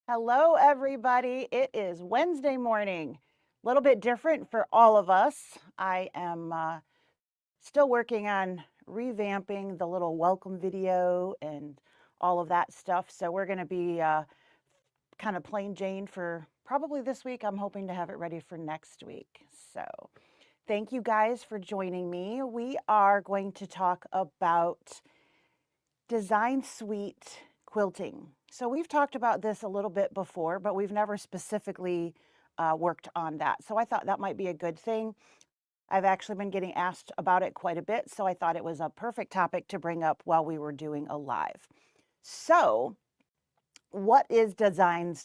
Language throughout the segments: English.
Hello, everybody. It is Wednesday morning. A little bit different for all of us. I am still working on revamping the little welcome video and all of that stuff. So we're going to be kind of plain Jane for probably this week. I'm hoping to have it ready for next week. So thank you guys for joining me. We are going to talk about Design Suite Quilting. So we've talked about this a little bit before, but we've never specifically worked on that. So I thought that might be a good thing. I've actually been getting asked about it quite a bit, so I thought it was a perfect topic to bring up while we were doing a live. So what is Design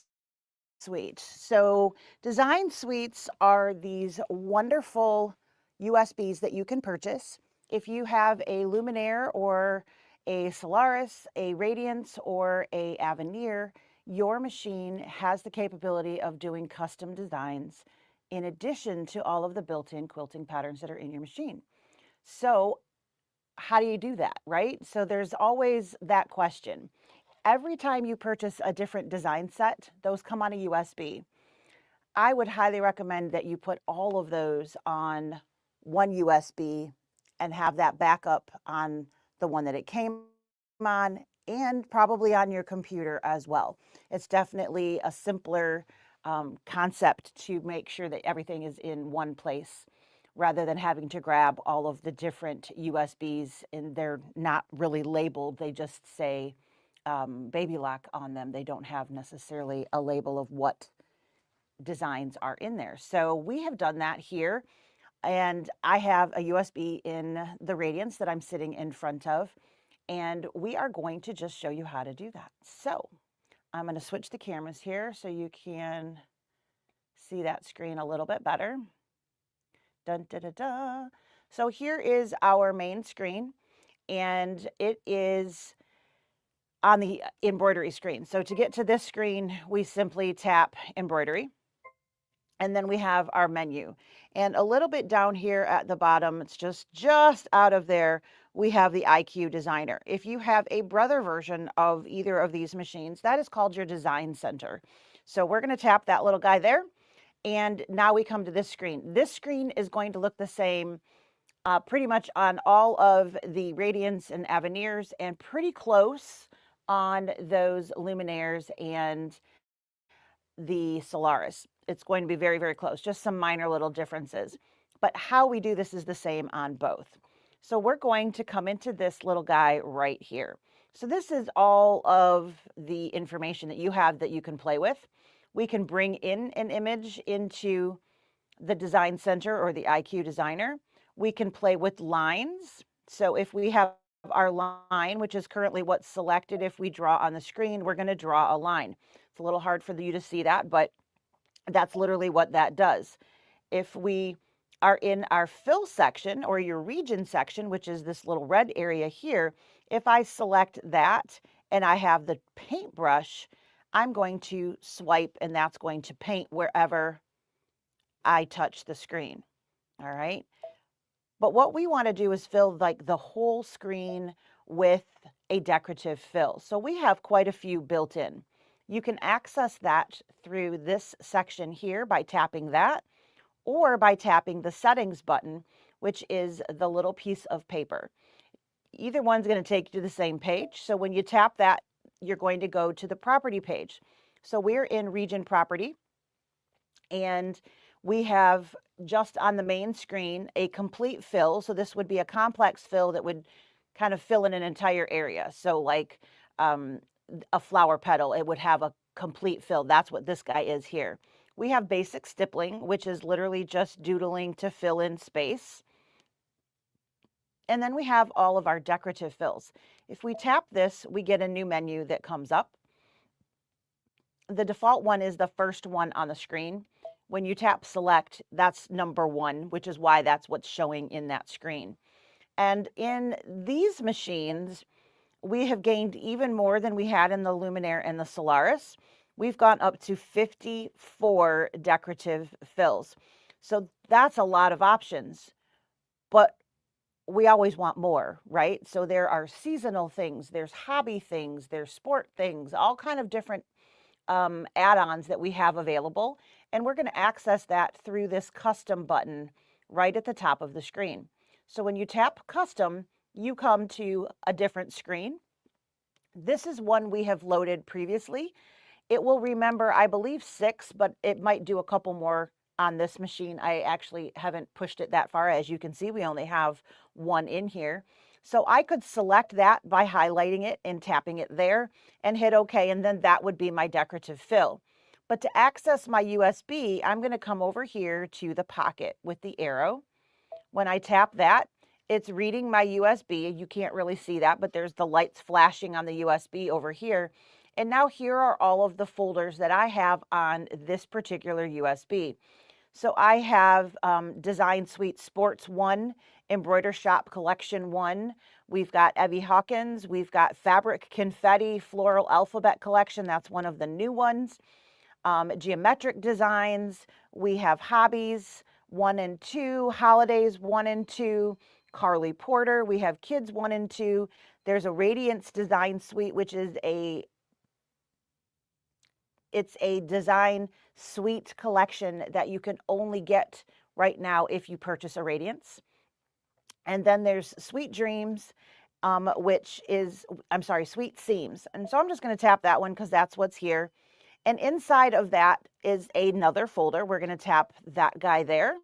Suite? So Design Suites are these wonderful USBs that you can purchase. If you have a Luminaire or a Solaris, a Radiance, or a Avenir, your machine has the capability of doing custom designs in addition to all of the built-in quilting patterns that are in your machine. So how do you do that, right? So there's always that question. Every time you purchase a different design set, those come on a USB. I would highly recommend that you put all of those on one USB and have that backup on the one that it came on and probably on your computer as well. It's definitely a simpler concept to make sure that everything is in one place rather than having to grab all of the different USBs and they're not really labeled. They just say baby lock on them. They don't have necessarily a label of what designs are in there. So we have done that here. And I have a USB in the Radiance that I'm sitting in front of. And we are going to just show you how to do that. So I'm going to switch the cameras here so you can see that screen a little bit better. Dun, da, da, da. So here is our main screen, and it is on the embroidery screen. So to get to this screen, we simply tap embroidery. And then we have our menu. And a little bit down here at the bottom, it's just out of there, we have the IQ Designer. If you have a brother version of either of these machines, that is called your Design Center. So we're going to tap that little guy there. And now we come to this screen. This screen is going to look the same pretty much on all of the Radiance and Avenirs and pretty close on those Luminaires and the Solaris. It's going to be very, very close, just some minor little differences. But how we do this is the same on both. So we're going to come into this little guy right here. So this is all of the information that you have that you can play with. We can bring in an image into the Design Center or the IQ Designer. We can play with lines. So if we have our line, which is currently what's selected, if we draw on the screen, we're going to draw a line. It's a little hard for you to see that, but that's literally what that does. If we are in our fill section or your region section, which is this little red area here, if I select that and I have the paintbrush, I'm going to swipe and that's going to paint wherever I touch the screen. All right. But what we want to do is fill like the whole screen with a decorative fill. So we have quite a few built in. You can access that through this section here by tapping that or by tapping the settings button, which is the little piece of paper. Either one's going to take you to the same page. So when you tap that, you're going to go to the property page. So we're in region property and we have just on the main screen a complete fill. So this would be a complex fill that would kind of fill in an entire area. So like a flower petal, it would have a complete fill. That's what this guy is here. We have basic stippling, which is literally just doodling to fill in space. And then we have all of our decorative fills. If we tap this, we get a new menu that comes up. The default one is the first one on the screen. When you tap select, that's number one, which is why that's what's showing in that screen. And in these machines, we have gained even more than we had in the Luminaire and the Solaris. We've gone up to 54 decorative fills. So that's a lot of options, but we always want more, right? So there are seasonal things, there's hobby things, there's sport things, all kind of different add-ons that we have available, and we're going to access that through this custom button right at the top of the screen. So when you tap custom, you come to a different screen. This is one we have loaded previously. It will remember, I believe, 6, but it might do a couple more on this machine. I actually haven't pushed it that far. As you can see, we only have 1 in here. So I could select that by highlighting it and tapping it there and hit OK, and then that would be my decorative fill. But to access my USB, I'm going to come over here to the pocket with the arrow. When I tap that, it's reading my USB. You can't really see that, but there's the lights flashing on the USB over here. And now here are all of the folders that I have on this particular USB. So I have Design Suite Sports 1, Embroider Shop Collection 1. We've got Evie Hawkins. We've got Fabric Confetti Floral Alphabet Collection. That's one of the new ones. Geometric Designs. We have Hobbies 1 and 2, Holidays 1 and 2, Carly Porter. We have Kids 1 and 2. There's a Radiance Design Suite, which is it's a design suite collection that you can only get right now if you purchase a Radiance. And then there's Sweet Dreams, Sweet Seams. And so I'm just going to tap that one because that's what's here. And inside of that is another folder. We're going to tap that guy there.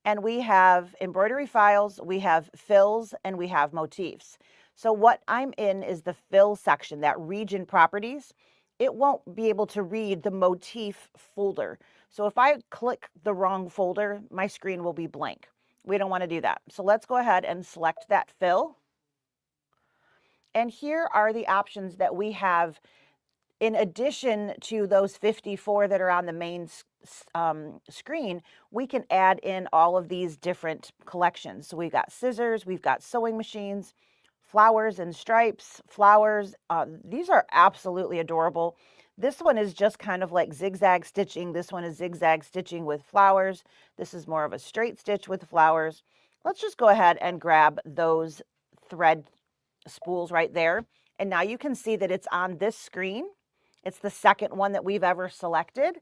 And we have embroidery files, we have fills, and we have motifs. So what I'm in is the fill section, that region properties. It won't be able to read the motif folder. So if I click the wrong folder, my screen will be blank. We don't want to do that. So let's go ahead and select that fill. And here are the options that we have in addition to those 54 that are on the main screen. We can add in all of these different collections. So we've got scissors, we've got sewing machines, flowers and stripes, flowers. These are absolutely adorable. This one is just kind of like zigzag stitching. This one is zigzag stitching with flowers. This is more of a straight stitch with flowers. Let's just go ahead and grab those thread spools right there. And now you can see that it's on this screen. It's the second one that we've ever selected,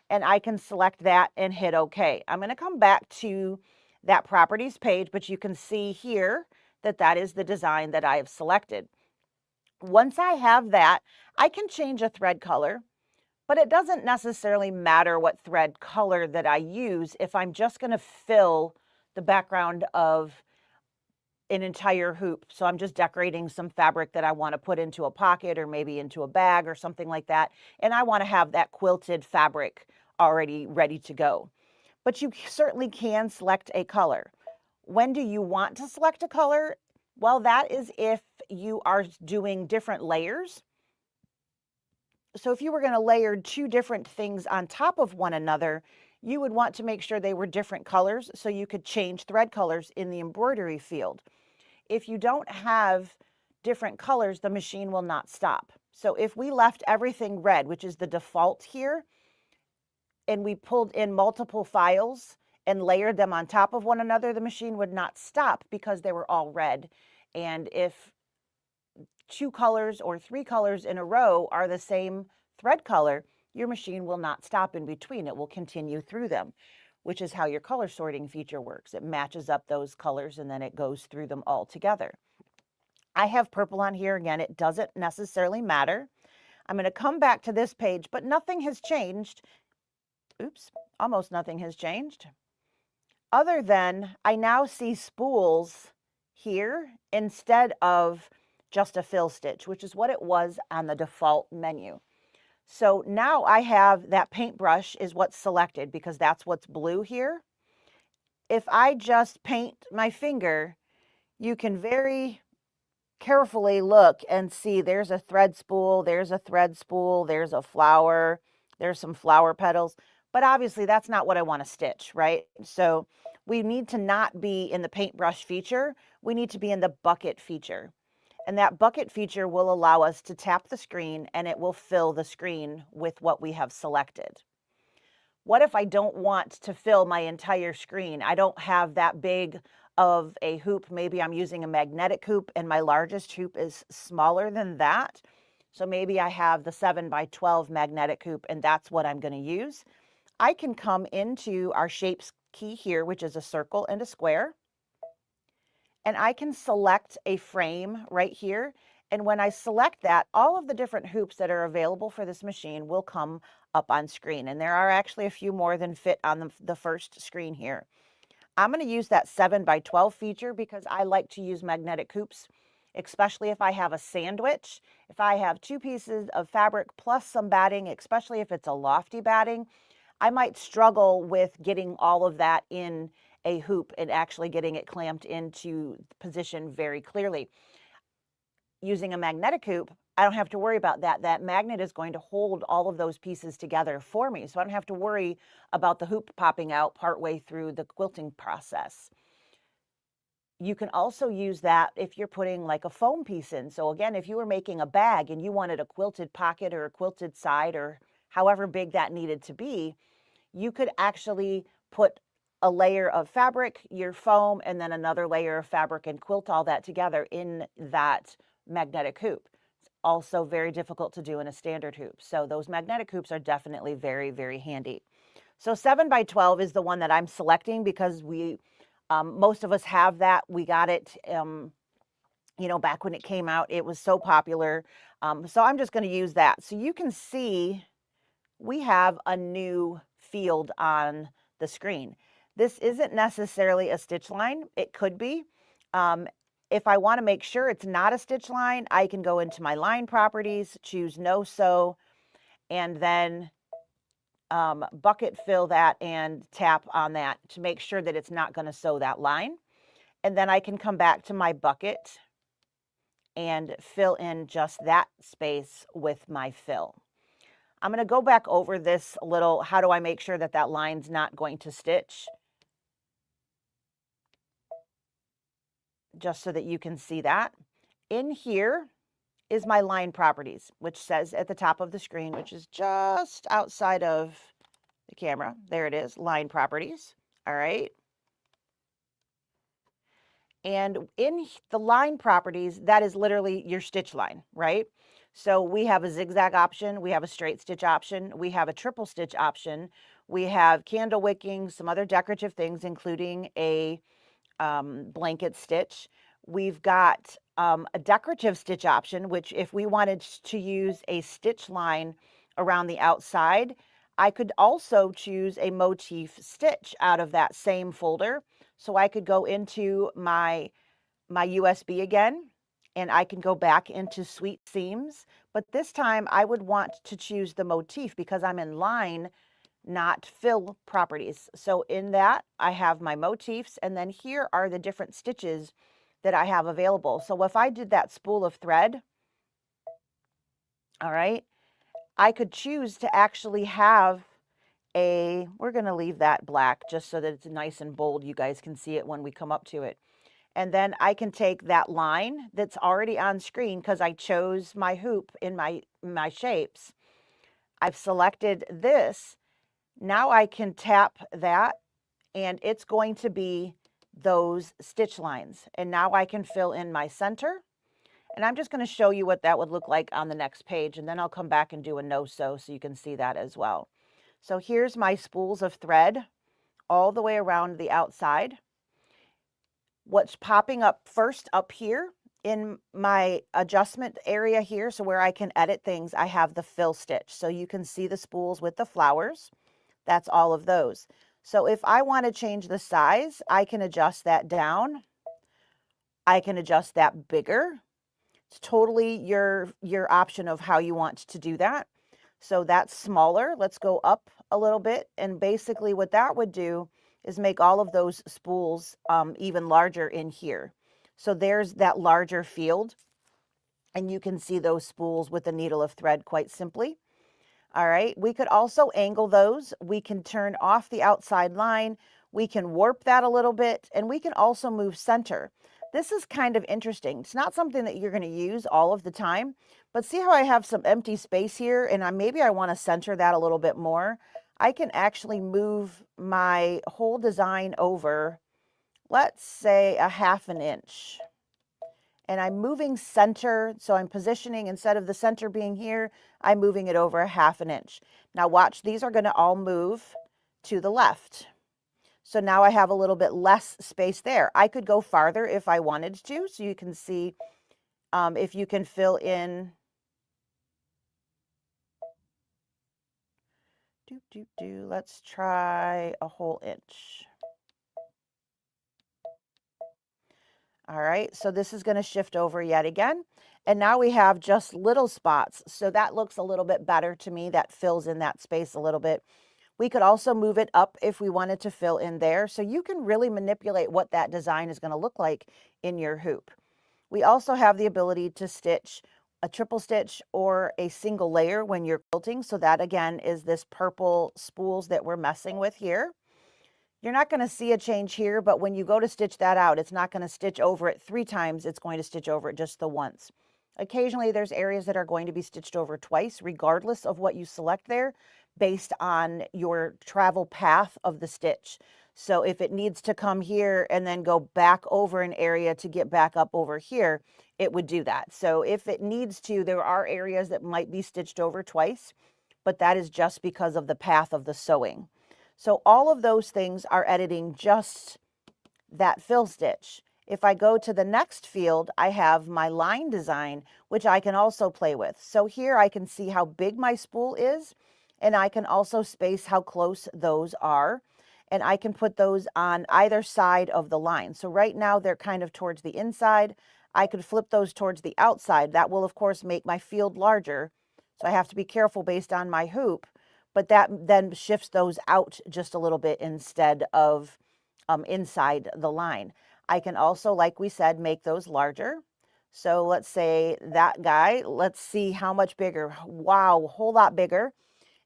and I can select that and hit OK. I'm going to come back to that properties page, but you can see here that that is the design that I have selected. Once I have that, I can change a thread color, but it doesn't necessarily matter what thread color that I use if I'm just going to fill the background of an entire hoop. So I'm just decorating some fabric that I want to put into a pocket or maybe into a bag or something like that. And I want to have that quilted fabric already ready to go. But you certainly can select a color. When do you want to select a color? Well, that is if you are doing different layers. So if you were going to layer 2 different things on top of one another, you would want to make sure they were different colors so you could change thread colors in the embroidery field. If you don't have different colors, the machine will not stop. So if we left everything red, which is the default here, and we pulled in multiple files and layered them on top of one another, the machine would not stop because they were all red. And if 2 colors or 3 colors in a row are the same thread color, your machine will not stop in between. It will continue through them, which is how your color sorting feature works. It matches up those colors and then it goes through them all together. I have purple on here. Again, it doesn't necessarily matter. I'm going to come back to this page, but nothing has changed. Oops, almost nothing has changed. Other than I now see spools here instead of just a fill stitch, which is what it was on the default menu. So now I have that paintbrush is what's selected because that's what's blue here. If I just paint my finger, you can very carefully look and see there's a thread spool, there's a thread spool, there's a flower, there's some flower petals. But obviously that's not what I want to stitch, right? So we need to not be in the paintbrush feature. We need to be in the bucket feature. And that bucket feature will allow us to tap the screen and it will fill the screen with what we have selected. What if I don't want to fill my entire screen? I don't have that big of a hoop. Maybe I'm using a magnetic hoop and my largest hoop is smaller than that. So maybe I have the 7x12 magnetic hoop and that's what I'm going to use. I can come into our shapes key here, which is a circle and a square, and I can select a frame right here. And when I select that, all of the different hoops that are available for this machine will come up on screen. And there are actually a few more than fit on the first screen here. I'm going to use that 7x12 feature because I like to use magnetic hoops, especially if I have a sandwich. If I have 2 pieces of fabric plus some batting, especially if it's a lofty batting, I might struggle with getting all of that in a hoop and actually getting it clamped into position very clearly. Using a magnetic hoop, I don't have to worry about that. That magnet is going to hold all of those pieces together for me. So I don't have to worry about the hoop popping out partway through the quilting process. You can also use that if you're putting like a foam piece in. So again, if you were making a bag and you wanted a quilted pocket or a quilted side or however big that needed to be, you could actually put a layer of fabric, your foam, and then another layer of fabric and quilt all that together in that magnetic hoop. It's also very difficult to do in a standard hoop. So those magnetic hoops are definitely very, very handy. So 7x12 is the one that I'm selecting because most of us have that. We got it, back when it came out. It was so popular. So I'm just going to use that. So you can see we have a new field on the screen. This isn't necessarily a stitch line. It could be. If I want to make sure it's not a stitch line, I can go into my line properties, choose no sew, and then bucket fill that and tap on that to make sure that it's not going to sew that line. And then I can come back to my bucket and fill in just that space with my fill. I'm going to go back over this a little. How do I make sure that that line's not going to stitch? Just so that you can see that. In here is my line properties, which says at the top of the screen, which is just outside of the camera. There it is, line properties. All right. And in the line properties, that is literally your stitch line, right? So we have a zigzag option, we have a straight stitch option, we have a triple stitch option, we have candle wicking, some other decorative things, including a blanket stitch. We've got a decorative stitch option, which if we wanted to use a stitch line around the outside, I could also choose a motif stitch out of that same folder. So I could go into my USB again, and I can go back into Sweet Seams. But this time I would want to choose the motif because I'm in line, not fill properties. So in that, I have my motifs, and then here are the different stitches that I have available. So if I did that spool of thread, all right, I could choose to actually have we're going to leave that black just so that it's nice and bold. You guys can see it when we come up to it. And then I can take that line that's already on screen because I chose my hoop in my shapes. I've selected this. Now I can tap that and it's going to be those stitch lines. And now I can fill in my center. And I'm just going to show you what that would look like on the next page. And then I'll come back and do a no sew so you can see that as well. So here's my spools of thread all the way around the outside. What's popping up first up here in my adjustment area here, so where I can edit things, I have the fill stitch. So you can see the spools with the flowers. That's all of those. So if I want to change the size, I can adjust that down. I can adjust that bigger. It's totally your option of how you want to do that. So that's smaller. Let's go up a little bit. And basically what that would do is make all of those spools even larger in here. So there's that larger field. And you can see those spools with the needle of thread quite simply. All right, we could also angle those. We can turn off the outside line. We can warp that a little bit, and we can also move center. This is kind of interesting. It's not something that you're going to use all of the time, but see how I have some empty space here, and maybe I want to center that a little bit more. I can actually move my whole design over, let's say, a 1/2 inch. and I'm moving center. So I'm positioning, instead of the center being here, I'm moving it over a 1/2 inch. Now watch, these are going to all move to the left. So now I have a little bit less space there. I could go farther if I wanted to, so you can see if you can fill in. Let's try a whole inch. All right, so this is going to shift over yet again. And now we have just little spots. So that looks a little bit better to me. That fills in that space a little bit. We could also move it up if we wanted to fill in there. So you can really manipulate what that design is going to look like in your hoop. We also have the ability to stitch a triple stitch or a single layer when you're quilting. So that again is this purple spools that we're messing with here. You're not going to see a change here, but when you go to stitch that out, it's not going to stitch over it 3 times. It's going to stitch over it just the once. Occasionally, there's areas that are going to be stitched over twice, regardless of what you select there, based on your travel path of the stitch. So if it needs to come here and then go back over an area to get back up over here, it would do that. So if it needs to, there are areas that might be stitched over twice, but that is just because of the path of the sewing. So all of those things are editing just that fill stitch. If I go to the next field, I have my line design, which I can also play with. So here I can see how big my spool is, and I can also space how close those are. And I can put those on either side of the line. So right now they're kind of towards the inside. I could flip those towards the outside. That will, of course, make my field larger. So I have to be careful based on my hoop, but that then shifts those out just a little bit instead of inside the line. I can also, like we said, make those larger. So let's say that guy, let's see how much bigger. Wow, a whole lot bigger.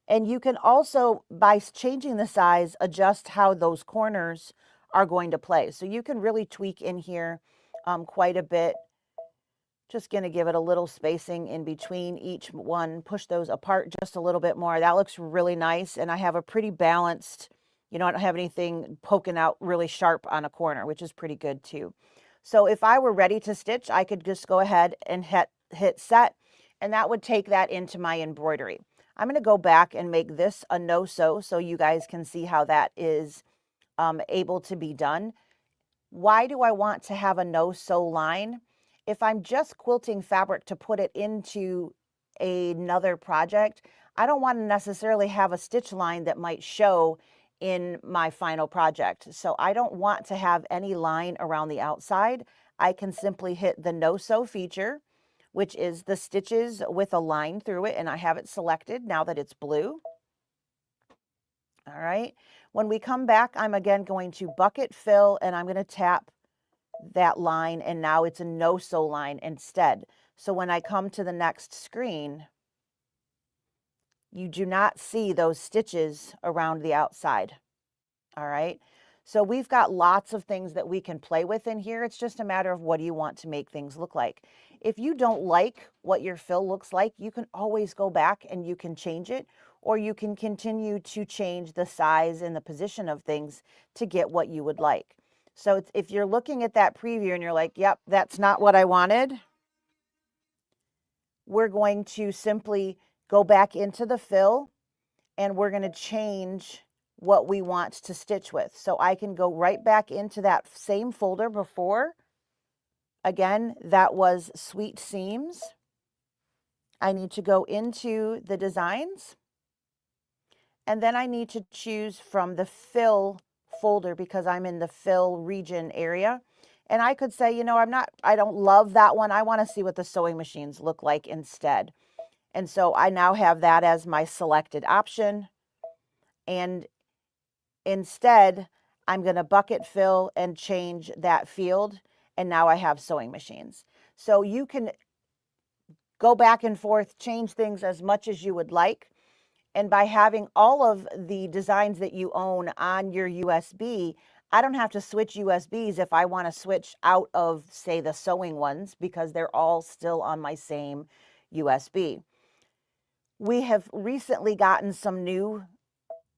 And you can also, by changing the size, adjust how those corners are going to play. So you can really tweak in here quite a bit. Just going to give it a little spacing in between each one, push those apart just a little bit more. That looks really nice. And I have a pretty balanced, I don't have anything poking out really sharp on a corner, which is pretty good too. So if I were ready to stitch, I could just go ahead and hit set, and that would take that into my embroidery. I'm going to go back and make this a no-sew so you guys can see how that is able to be done. Why do I want to have a no-sew line? If I'm just quilting fabric to put it into another project, I don't want to necessarily have a stitch line that might show in my final project. So I don't want to have any line around the outside. I can simply hit the no-sew feature, which is the stitches with a line through it, and I have it selected now that it's blue. All right. When we come back, I'm again going to bucket fill, and I'm going to tap that line, and now it's a no-sew line instead. So when I come to the next screen, you do not see those stitches around the outside. All right. So we've got lots of things that we can play with in here. It's just a matter of what do you want to make things look like. If you don't like what your fill looks like, you can always go back and you can change it, or you can continue to change the size and the position of things to get what you would like. So if you're looking at that preview and you're like, yep, that's not what I wanted, we're going to simply go back into the fill, and we're going to change what we want to stitch with. So I can go right back into that same folder before. Again, that was Sweet Seams. I need to go into the designs, and then I need to choose from the fill folder because I'm in the fill region area. And I could say, I don't love that one. I want to see what the sewing machines look like instead. And so I now have that as my selected option. And instead, I'm going to bucket fill and change that field. And now I have sewing machines. So you can go back and forth, change things as much as you would like. And by having all of the designs that you own on your USB, I don't have to switch USBs if I want to switch out of, say, the sewing ones, because they're all still on my same USB. We have recently gotten some new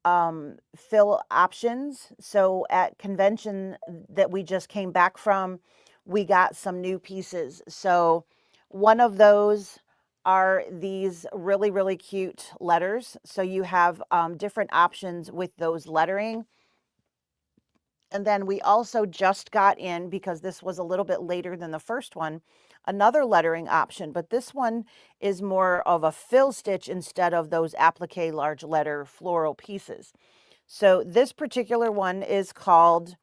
fill options. So at convention that we just came back from, we got some new pieces. So one of those are these really, really cute letters. So you have different options with those lettering. And then we also just got in, because this was a little bit later than the first one, another lettering option, but this one is more of a fill stitch instead of those applique large letter floral pieces. So this particular one is called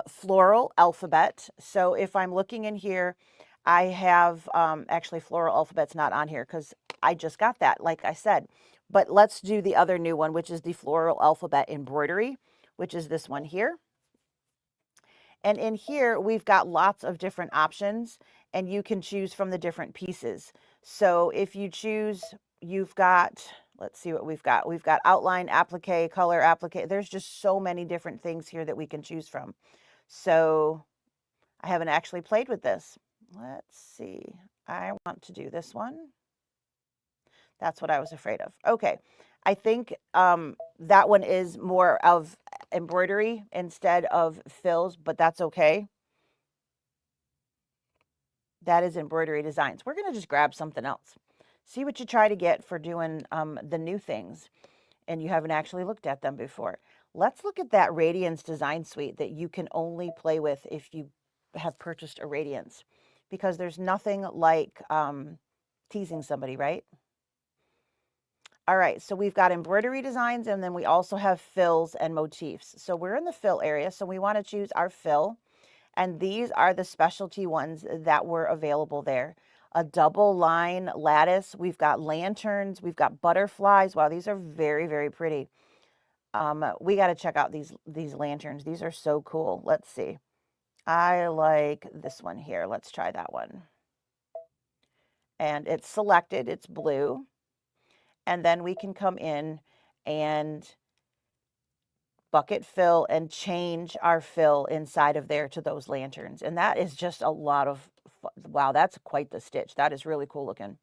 Floral Alphabet. So if I'm looking in here, I have, actually Floral Alphabet's not on here because I just got that, like I said. But let's do the other new one, which is the Floral Alphabet Embroidery, which is this one here. And in here, we've got lots of different options, and you can choose from the different pieces. So if you choose, you've got, let's see what we've got. We've got outline, applique, color, applique. There's just so many different things here that we can choose from. So I haven't actually played with this. Let's see. I want to do this one. That's what I was afraid of. Okay. I think that one is more of embroidery instead of fills, but that's okay. That is embroidery designs. We're going to just grab something else. See what you try to get for doing the new things, and you haven't actually looked at them before. Let's look at that Radiance Design Suite that you can only play with if you have purchased a Radiance, because there's nothing like teasing somebody, right? All right, so we've got embroidery designs, and then we also have fills and motifs. So we're in the fill area, so we want to choose our fill. And these are the specialty ones that were available there. A double line lattice. We've got lanterns. We've got butterflies. Wow, these are very, very pretty. We got to check out these lanterns. These are so cool. Let's see. I like this one here. Let's try that one. And it's selected. It's blue. And then we can come in and bucket fill and change our fill inside of there to those lanterns. And that is just a lot of fun. Wow, that's quite the stitch. That is really cool looking.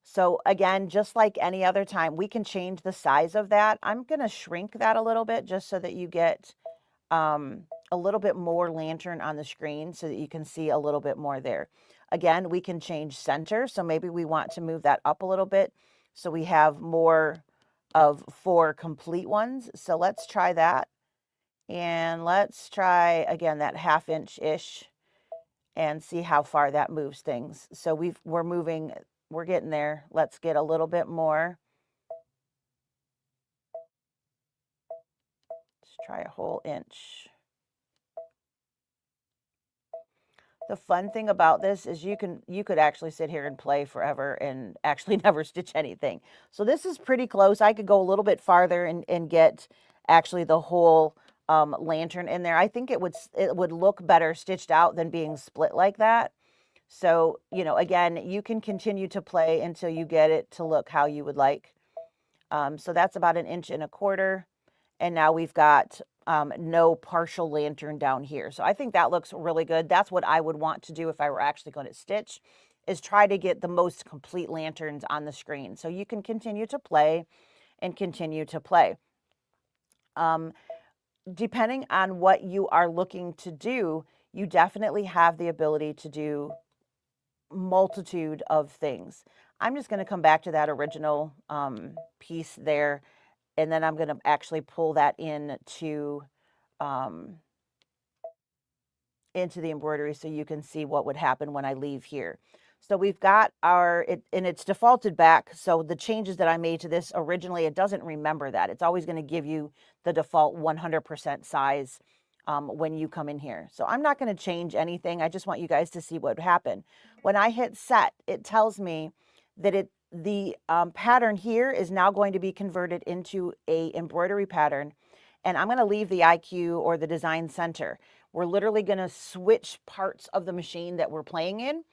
So again, just like any other time, we can change the size of that. I'm going to shrink that a little bit just so that you get a little bit more lantern on the screen so that you can see a little bit more there. Again, we can change center. So maybe we want to move that up a little bit so we have more of 4 complete ones. So let's try that. And let's try again that 1/2 inch-ish and see how far that moves things. So we're getting there. Let's get a little bit more. Let's try a whole inch. The fun thing about this is you could actually sit here and play forever and actually never stitch anything. So this is pretty close. I could go a little bit farther and get actually the whole lantern in there. I think it would look better stitched out than being split like that. So, you know, again, you can continue to play until you get it to look how you would like. So that's about 1.25 inches. And now we've got no partial lantern down here. So I think that looks really good. That's what I would want to do if I were actually going to stitch, is try to get the most complete lanterns on the screen. So you can continue to play and continue to play. Depending on what you are looking to do, you definitely have the ability to do multitude of things. I'm just going to come back to that original piece there, and then I'm going to actually pull that into the embroidery so you can see what would happen when I leave here. So we've got and it's defaulted back. So the changes that I made to this originally, it doesn't remember that. It's always going to give you the default 100% size when you come in here. So I'm not going to change anything. I just want you guys to see what would happen. When I hit set, it tells me that the pattern here is now going to be converted into a embroidery pattern. And I'm going to leave the IQ or the design center. We're literally going to switch parts of the machine that we're playing in.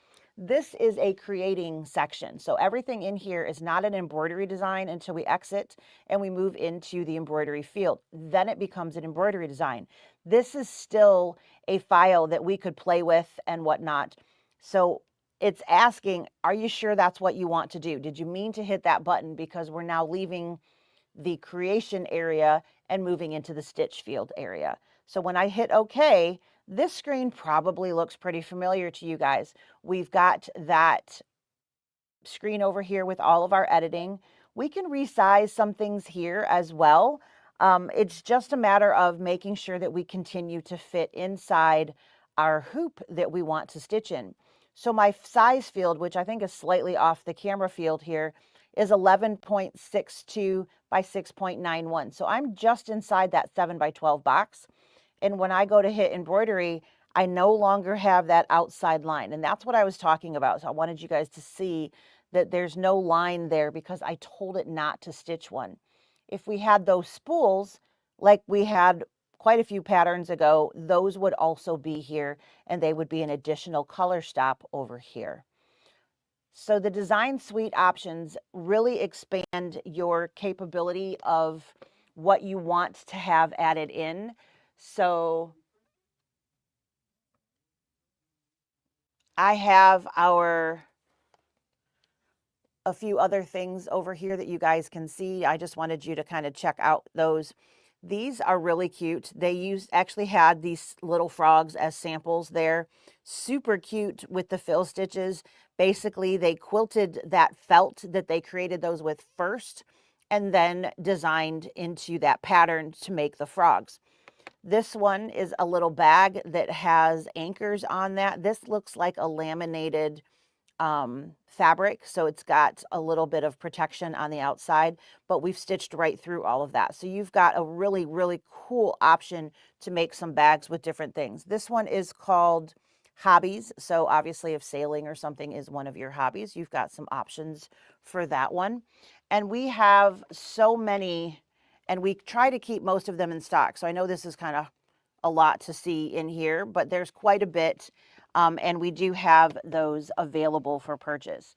This is a creating section. So everything in here is not an embroidery design until we exit and we move into the embroidery field. Then it becomes an embroidery design. This is still a file that we could play with and whatnot. So it's asking, are you sure that's what you want to do? Did you mean to hit that button? Because we're now leaving the creation area and moving into the stitch field area. So when I hit OK, This screen probably looks pretty familiar to you guys. We've got that screen over here with all of our editing. We can resize some things here as well. It's just a matter of making sure that we continue to fit inside our hoop that we want to stitch in. So my size field, which I think is slightly off the camera field here, is 11.62 by 6.91. So I'm just inside that 7 by 12 box. And when I go to hit embroidery, I no longer have that outside line. And that's what I was talking about. So I wanted you guys to see that there's no line there because I told it not to stitch one. If we had those spools, like we had quite a few patterns ago, those would also be here and they would be an additional color stop over here. So the design suite options really expand your capability of what you want to have added in. So I have a few other things over here that you guys can see. I just wanted you to kind of check out those. These are really cute. They actually had these little frogs as samples there. Super cute with the fill stitches. Basically, they quilted that felt that they created those with first and then designed into that pattern to make the frogs. This one is a little bag that has anchors on that. This looks like a laminated fabric, so it's got a little bit of protection on the outside, but we've stitched right through all of that. So you've got a really, really cool option to make some bags with different things. This one is called Hobbies. So obviously if sailing or something is one of your hobbies, you've got some options for that one. And we have so many, and we try to keep most of them in stock. So I know this is kind of a lot to see in here, but there's quite a bit. And we do have those available for purchase.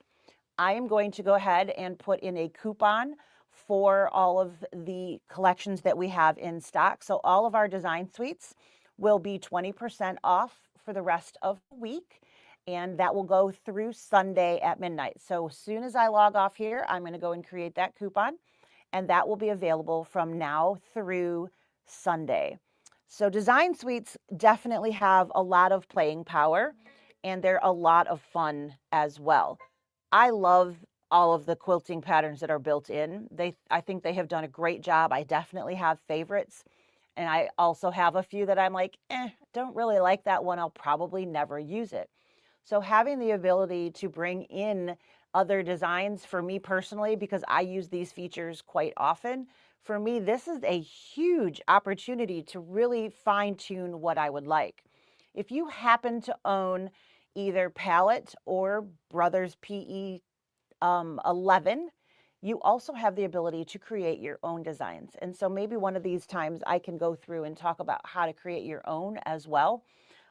I am going to go ahead and put in a coupon for all of the collections that we have in stock. So all of our design suites will be 20% off for the rest of the week. And that will go through Sunday at midnight. So as soon as I log off here, I'm going to go and create that coupon. And that will be available from now through Sunday. So design suites definitely have a lot of playing power and they're a lot of fun as well. I love all of the quilting patterns that are built in. I think they have done a great job. I definitely have favorites. And I also have a few that I'm like, don't really like that one. I'll probably never use it. So having the ability to bring in other designs for me personally, because I use these features quite often, for me, this is a huge opportunity to really fine tune what I would like. If you happen to own either Palette or Brothers PE 11, you also have the ability to create your own designs. And so maybe one of these times I can go through and talk about how to create your own as well.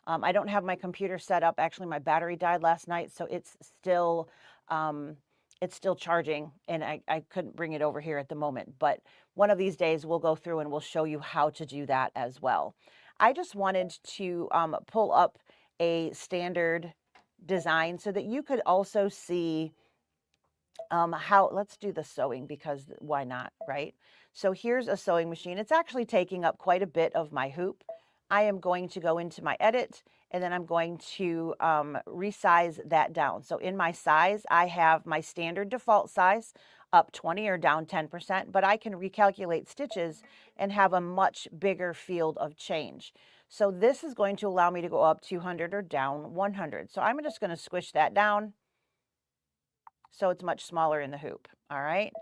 I don't have my computer set up. Actually, my battery died last night, so it's still charging, and I couldn't bring it over here at the moment. But one of these days, we'll go through and we'll show you how to do that as well. I just wanted to pull up a standard design so that you could also see how, let's do the sewing because why not, right? So here's a sewing machine. It's actually taking up quite a bit of my hoop. I am going to go into my edit and then I'm going to resize that down. So in my size, I have my standard default size up 20 or down 10%, but I can recalculate stitches and have a much bigger field of change. So this is going to allow me to go up 200 or down 100. So I'm just going to squish that down so it's much smaller in the hoop, all right?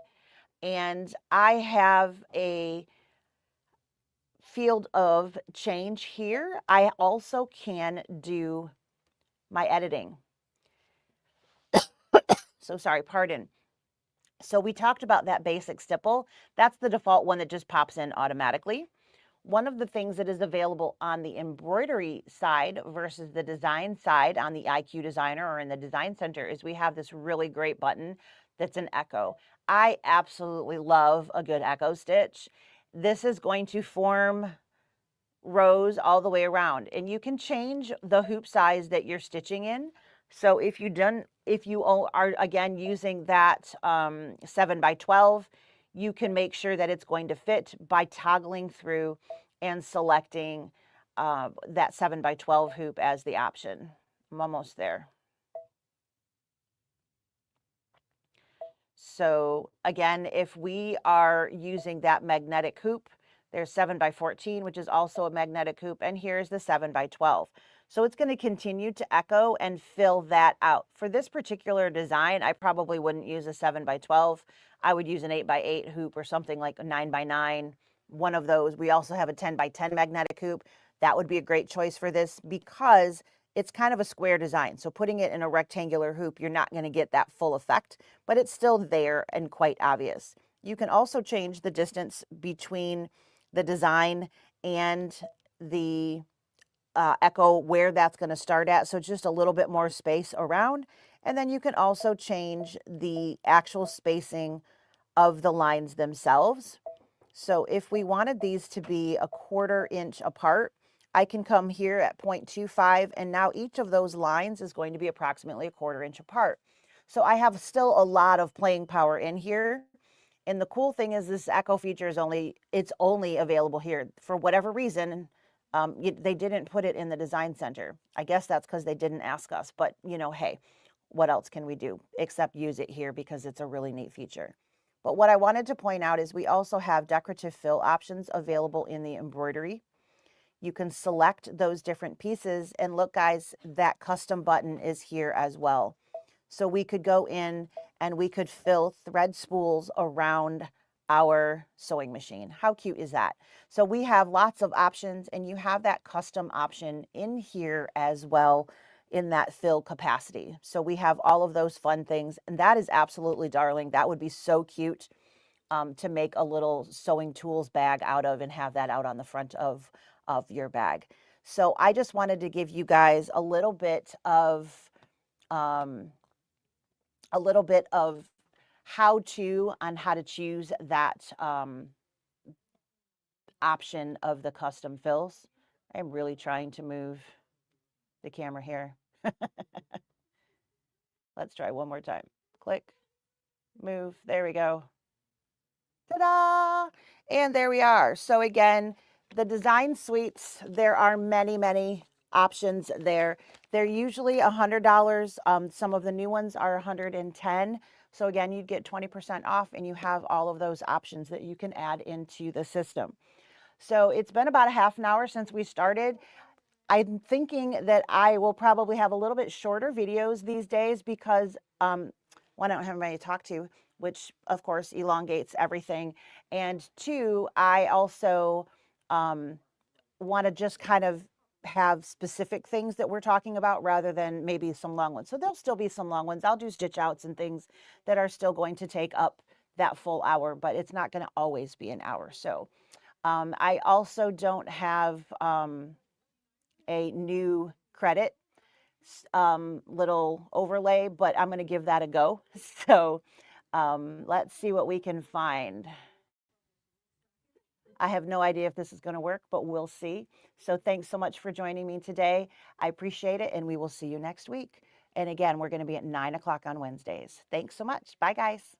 And I have a field of change here. I also can do my editing. So sorry, pardon. So we talked about that basic stipple. That's the default one that just pops in automatically. One of the things that is available on the embroidery side versus the design side on the IQ Designer or in the Design Center is we have this really great button that's an echo. I absolutely love a good echo stitch. This is going to form rows all the way around, and you can change the hoop size that you're stitching in. So if you are again using that 7 by 12, you can make sure that it's going to fit by toggling through and selecting that 7x12 hoop as the option. I'm almost there. So again, if we are using that magnetic hoop, there's 7x14, which is also a magnetic hoop, and here's the 7x12. So it's going to continue to echo and fill that out. For this particular design, I probably wouldn't use a 7x12. I would use an 8x8 hoop or something like a 9x9, one of those. We also have a 10x10 magnetic hoop. That would be a great choice for this because it's kind of a square design. So putting it in a rectangular hoop, you're not going to get that full effect, but it's still there and quite obvious. You can also change the distance between the design and the echo, where that's going to start at. So just a little bit more space around. And then you can also change the actual spacing of the lines themselves. So if we wanted these to be a 1/4 inch apart, I can come here at 0.25, and now each of those lines is going to be approximately a 1/4 inch apart. So I have still a lot of playing power in here. And the cool thing is this echo feature is it's only available here. For whatever reason, they didn't put it in the design center. I guess that's because they didn't ask us, but you know, hey, what else can we do except use it here because it's a really neat feature. But what I wanted to point out is we also have decorative fill options available in the embroidery. You can select those different pieces, and look guys, that custom button is here as well. So we could go in and we could fill thread spools around our sewing machine. How cute is that? So we have lots of options, and you have that custom option in here as well in that fill capacity. So we have all of those fun things, and that is absolutely darling. That would be so cute to make a little sewing tools bag out of and have that out on the front of your bag. So I just wanted to give you guys a little bit of how to on how to choose that option of the custom fills. I'm really trying to move the camera here. Let's try one more time. Click, move, there we go. Ta-da! And there we are. So again, the design suites, there are many, many options there. They're usually $100. Some of the new ones are $110. So again, you'd get 20% off, and you have all of those options that you can add into the system. So it's been about a half an hour since we started. I'm thinking that I will probably have a little bit shorter videos these days because one, I don't have anybody to talk to, which of course elongates everything. And two, I also want to just kind of have specific things that we're talking about rather than maybe some long ones. So there'll still be some long ones. I'll do stitch outs and things that are still going to take up that full hour, but it's not going to always be an hour. So I also don't have a new credit little overlay, but I'm going to give that a go. So let's see what we can find. I have no idea if this is going to work, but we'll see. So thanks so much for joining me today. I appreciate it, and we will see you next week. And again, we're going to be at 9 o'clock on Wednesdays. Thanks so much. Bye, guys.